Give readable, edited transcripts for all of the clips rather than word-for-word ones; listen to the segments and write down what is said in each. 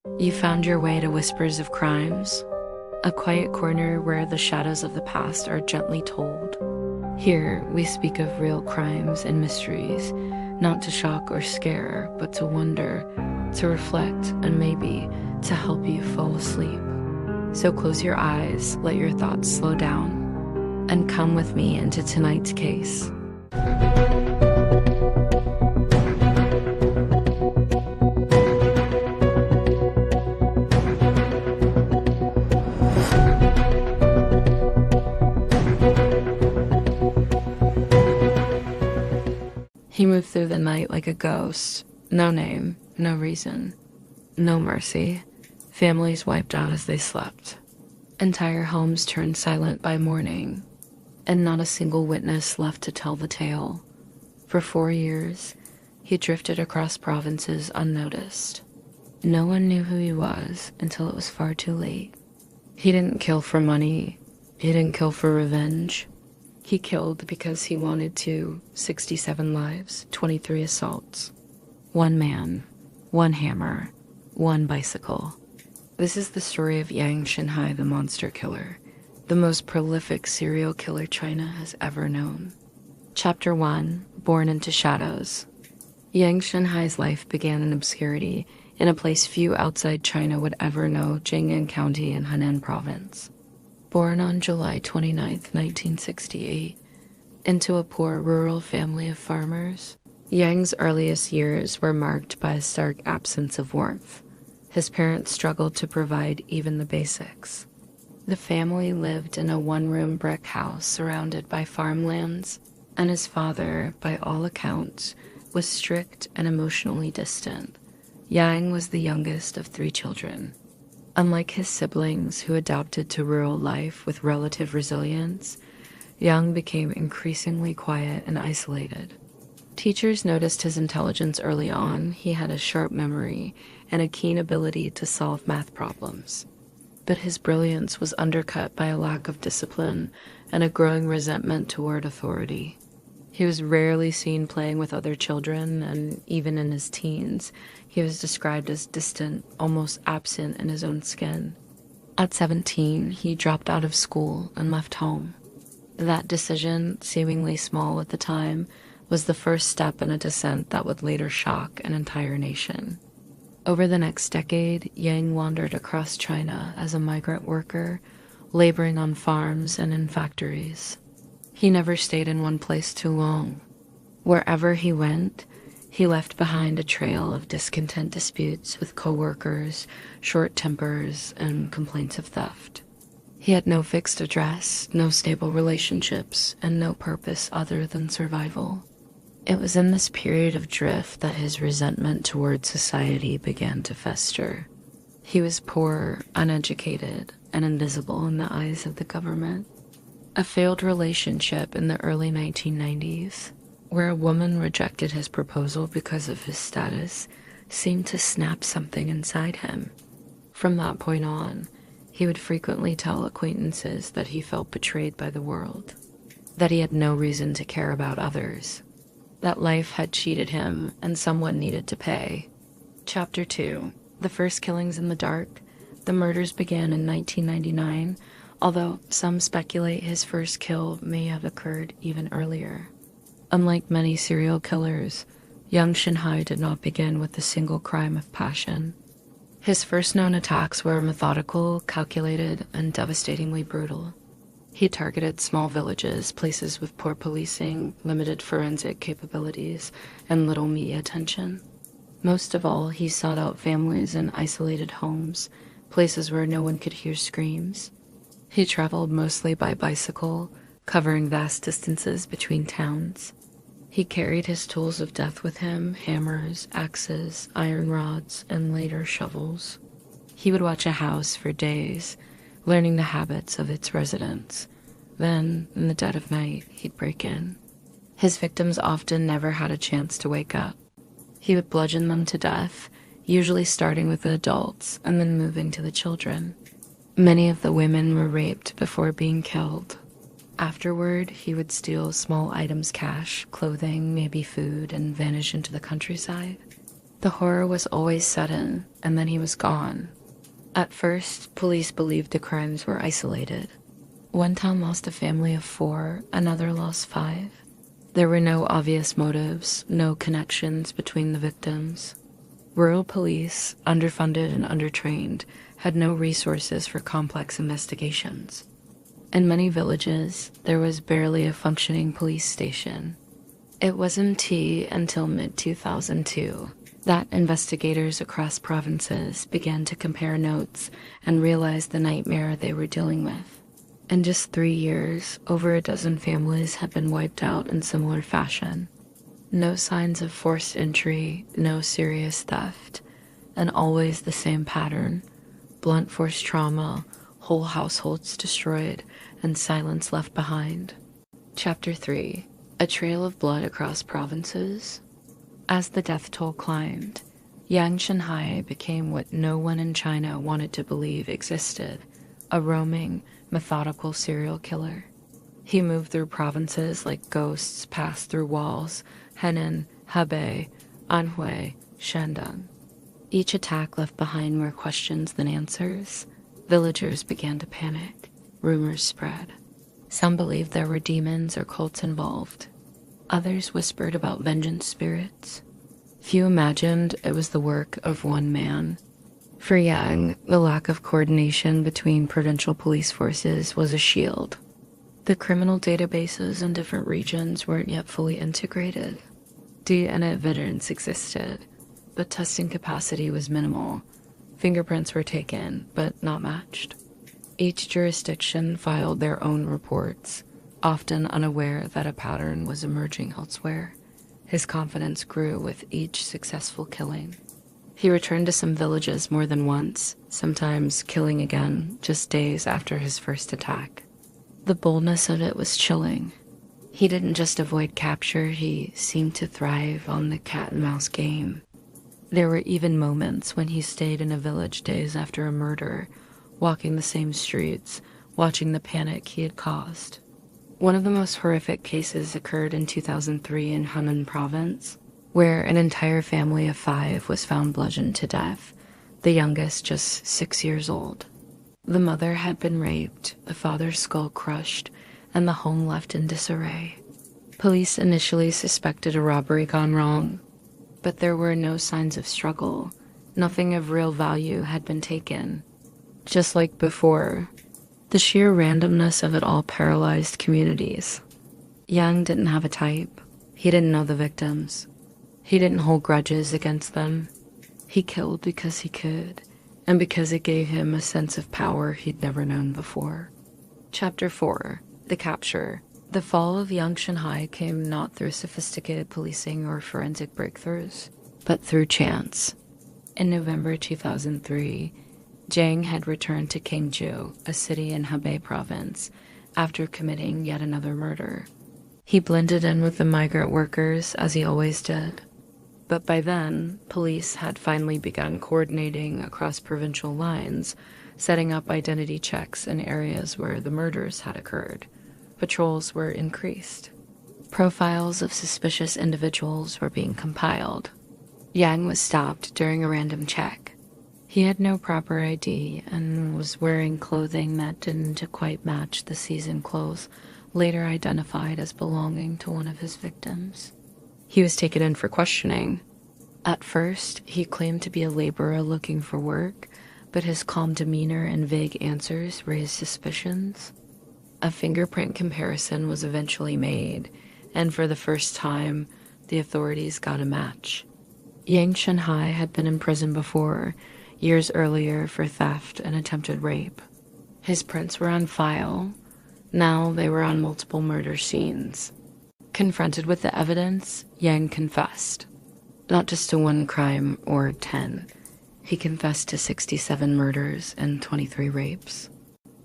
You found your way to Whispers of Crimes, a quiet corner where the shadows of the past are gently told. Here, we speak of real crimes and mysteries, not to shock or scare, but to wonder, to reflect, and maybe to help you fall asleep. So close your eyes, let your thoughts slow down, and come with me into tonight's case. He moved through the night like a ghost. No name, no reason, no mercy. Families wiped out as they slept. Entire homes turned silent by morning, and not a single witness left to tell the tale. For 4 years, he drifted across provinces unnoticed. No one knew who he was until it was far too late. He didn't kill for money. He didn't kill for revenge. He killed because he wanted to. 67 lives, 23 assaults. One man, one hammer, one bicycle. This is the story of Yang Xinhai, the monster killer, the most prolific serial killer China has ever known. Chapter 1, Born into Shadows. Yang Xinhai's life began in obscurity, in a place few outside China would ever know, Jing'an County in Henan Province. Born on July 29, 1968, into a poor rural family of farmers, Yang's earliest years were marked by a stark absence of warmth. His parents struggled to provide even the basics. The family lived in a one-room brick house surrounded by farmlands, and his father, by all accounts, was strict and emotionally distant. Yang was the youngest of 3 children. Unlike his siblings who adapted to rural life with relative resilience, Yang became increasingly quiet and isolated. Teachers noticed his intelligence early on. He had a sharp memory and a keen ability to solve math problems. But his brilliance was undercut by a lack of discipline and a growing resentment toward authority. He was rarely seen playing with other children, and even in his teens, he was described as distant, almost absent in his own skin. At 17, he dropped out of school and left home. That decision, seemingly small at the time, was the first step in a descent that would later shock an entire nation. Over the next decade, Yang wandered across China as a migrant worker, laboring on farms and in factories. He never stayed in one place too long. Wherever he went, he left behind a trail of discontent disputes with coworkers, short tempers, and complaints of theft. He had no fixed address, no stable relationships, and no purpose other than survival. It was in this period of drift that his resentment toward society began to fester. He was poor, uneducated, and invisible in the eyes of the government. A failed relationship in the early 1990s, where a woman rejected his proposal because of his status, seemed to snap something inside him. From that point on, he would frequently tell acquaintances that he felt betrayed by the world, that he had no reason to care about others, that life had cheated him and someone needed to pay. Chapter 2, The First Killings in the Dark. The murders began in 1999, although some speculate his first kill may have occurred even earlier. Unlike many serial killers, Yang Xinhai did not begin with a single crime of passion. His first known attacks were methodical, calculated, and devastatingly brutal. He targeted small villages, places with poor policing, limited forensic capabilities, and little media attention. Most of all, he sought out families in isolated homes, places where no one could hear screams. He traveled mostly by bicycle, covering vast distances between towns. He carried his tools of death with him: hammers, axes, iron rods, and later shovels. He would watch a house for days, learning the habits of its residents. Then, in the dead of night, he'd break in. His victims often never had a chance to wake up. He would bludgeon them to death, usually starting with the adults and then moving to the children. Many of the women were raped before being killed. Afterward, he would steal small items, cash, clothing, maybe food, and vanish into the countryside. The horror was always sudden, and then he was gone. At first, police believed the crimes were isolated. One town lost a family of 4, another lost 5. There were no obvious motives, no connections between the victims. Rural police, underfunded and undertrained, had no resources for complex investigations. In many villages, there was barely a functioning police station. It wasn't until mid-2002 that investigators across provinces began to compare notes and realize the nightmare they were dealing with. In just 3 years, over a dozen families had been wiped out in similar fashion. No signs of forced entry, no serious theft, and always the same pattern: blunt force trauma, whole households destroyed, and silence left behind. Chapter 3: A Trail of Blood Across Provinces. As the death toll climbed, Yang Xinhai became what no one in China wanted to believe existed: a roaming, methodical serial killer. He moved through provinces like ghosts passed through walls: Henan, Hebei, Anhui, Shandong. Each attack left behind more questions than answers. Villagers began to panic. Rumors spread. Some believed there were demons or cults involved. Others whispered about vengeance spirits. Few imagined it was the work of one man. For Yang, the lack of coordination between provincial police forces was a shield. The criminal databases in different regions weren't yet fully integrated. DNA evidence existed, but testing capacity was minimal. Fingerprints were taken, but not matched. Each jurisdiction filed their own reports, often unaware that a pattern was emerging elsewhere. His confidence grew with each successful killing. He returned to some villages more than once, sometimes killing again just days after his first attack. The boldness of it was chilling. He didn't just avoid capture, he seemed to thrive on the cat-and-mouse game. There were even moments when he stayed in a village days after a murder, walking the same streets, watching the panic he had caused. One of the most horrific cases occurred in 2003 in Henan province, where an entire family of 5 was found bludgeoned to death, the youngest just 6 years old. The mother had been raped, the father's skull crushed, and the home left in disarray. Police initially suspected a robbery gone wrong, but there were no signs of struggle. Nothing of real value had been taken. Just like before, the sheer randomness of it all paralyzed communities. Yang didn't have a type. He didn't know the victims. He didn't hold grudges against them. He killed because he could, and because it gave him a sense of power he'd never known before. Chapter 4: The Capture. The fall of Yang Xinhai came not through sophisticated policing or forensic breakthroughs, but through chance. In November 2003, Jiang had returned to Qingju, a city in Hebei province, after committing yet another murder. He blended in with the migrant workers, as he always did. But by then, police had finally begun coordinating across provincial lines, setting up identity checks in areas where the murders had occurred. Patrols were increased. Profiles of suspicious individuals were being compiled. Yang was stopped during a random check. He had no proper ID and was wearing clothing that didn't quite match the season clothes later identified as belonging to one of his victims. He was taken in for questioning. At first, he claimed to be a laborer looking for work, but his calm demeanor and vague answers raised suspicions. A fingerprint comparison was eventually made, and for the first time, the authorities got a match. Yang Xinhai had been in prison before, years earlier for theft and attempted rape. His prints were on file. Now they were on multiple murder scenes. Confronted with the evidence, Yang confessed. Not just to one crime or 10. He confessed to 67 murders and 23 rapes.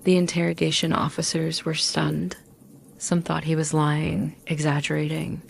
The interrogation officers were stunned. Some thought he was lying, exaggerating.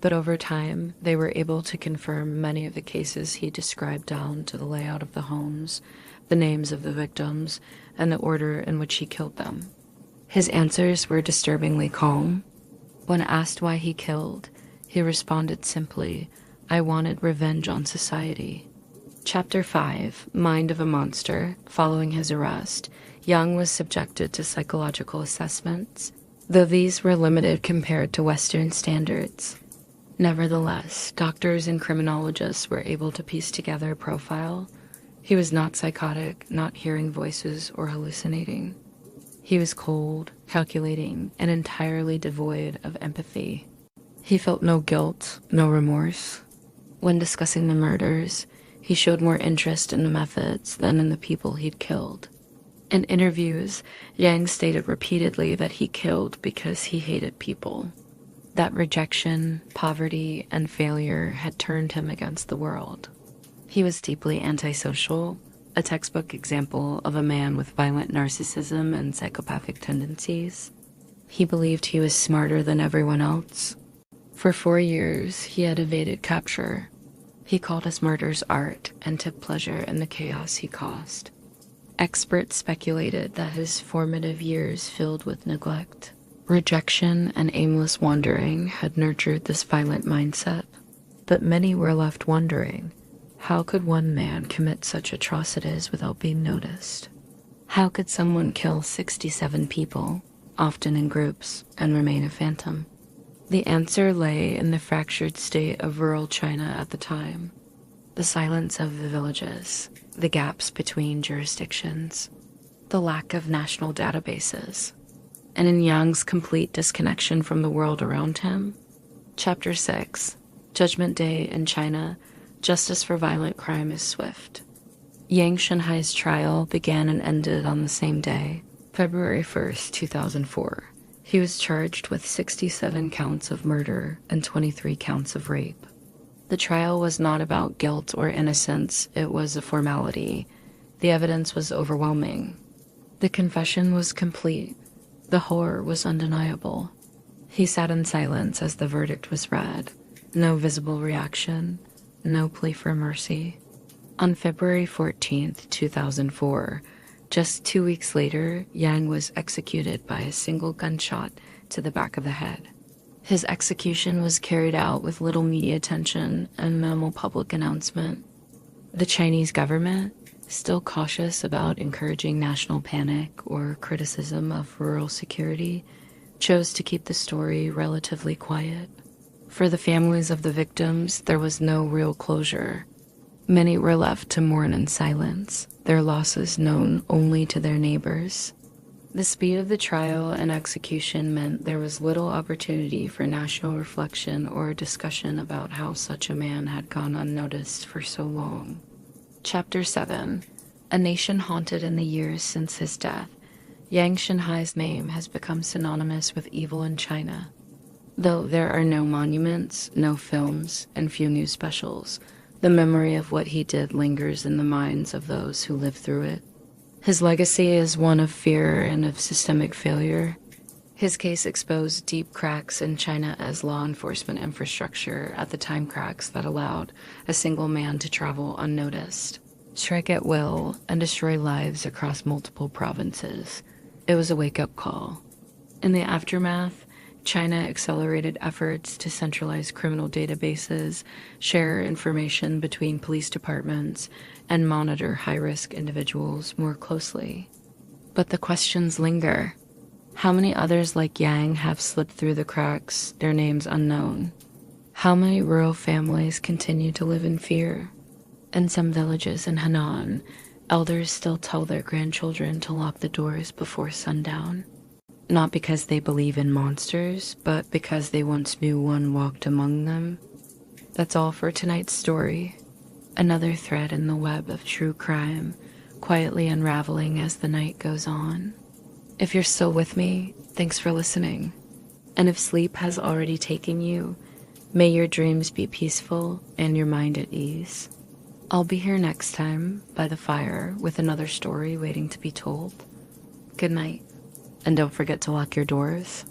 But over time, they were able to confirm many of the cases he described down to the layout of the homes, the names of the victims, and the order in which he killed them. His answers were disturbingly calm. When asked why he killed, he responded simply, I wanted revenge on society. Chapter 5, Mind of a Monster. Following his arrest, Yang was subjected to psychological assessments, though these were limited compared to Western standards. Nevertheless, doctors and criminologists were able to piece together a profile. He was not psychotic, not hearing voices or hallucinating. He was cold, calculating, and entirely devoid of empathy. He felt no guilt, no remorse. When discussing the murders, he showed more interest in the methods than in the people he'd killed. In interviews, Yang stated repeatedly that he killed because he hated people. That rejection, poverty, and failure had turned him against the world. He was deeply antisocial, a textbook example of a man with violent narcissism and psychopathic tendencies. He believed he was smarter than everyone else. For 4 years, he had evaded capture. He called his murders art and took pleasure in the chaos he caused. Experts speculated that his formative years filled with neglect, rejection, and aimless wandering had nurtured this violent mindset. But many were left wondering, how could one man commit such atrocities without being noticed? How could someone kill 67 people, often in groups, and remain a phantom? The answer lay in the fractured state of rural China at the time. The silence of the villages, the gaps between jurisdictions, the lack of national databases, and in Yang's complete disconnection from the world around him. Chapter 6, Judgment Day in China, Justice for Violent Crime is Swift. Yang Xinhai's trial began and ended on the same day, February 1st, 2004. He was charged with 67 counts of murder and 23 counts of rape. The trial was not about guilt or innocence, it was a formality. The evidence was overwhelming. The confession was complete. The horror was undeniable. He sat in silence as the verdict was read. No visible reaction, no plea for mercy. On February 14th, 2004, just 2 weeks later, Yang was executed by a single gunshot to the back of the head. His execution was carried out with little media attention and minimal public announcement. The Chinese government, still cautious about encouraging national panic or criticism of rural security, chose to keep the story relatively quiet. For the families of the victims, there was no real closure. Many were left to mourn in silence, their losses known only to their neighbors. The speed of the trial and execution meant there was little opportunity for national reflection or discussion about how such a man had gone unnoticed for so long. Chapter 7, A Nation Haunted in the Years Since His Death. Yang Xinhai's name has become synonymous with evil in China. Though there are no monuments, no films, and few news specials, the memory of what he did lingers in the minds of those who lived through it. His legacy is one of fear and of systemic failure. His case exposed deep cracks in China as law enforcement infrastructure at the time cracks that allowed a single man to travel unnoticed, strike at will, and destroy lives across multiple provinces. It was a wake-up call. In the aftermath, China accelerated efforts to centralize criminal databases, share information between police departments, and monitor high-risk individuals more closely. But the questions linger. How many others like Yang have slipped through the cracks, their names unknown? How many rural families continue to live in fear? In some villages in Henan, elders still tell their grandchildren to lock the doors before sundown. Not because they believe in monsters, but because they once knew one walked among them. That's all for tonight's story. Another thread in the web of true crime, quietly unraveling as the night goes on. If you're still with me, thanks for listening. And if sleep has already taken you, may your dreams be peaceful and your mind at ease. I'll be here next time by the fire with another story waiting to be told. Good night. And don't forget to lock your doors.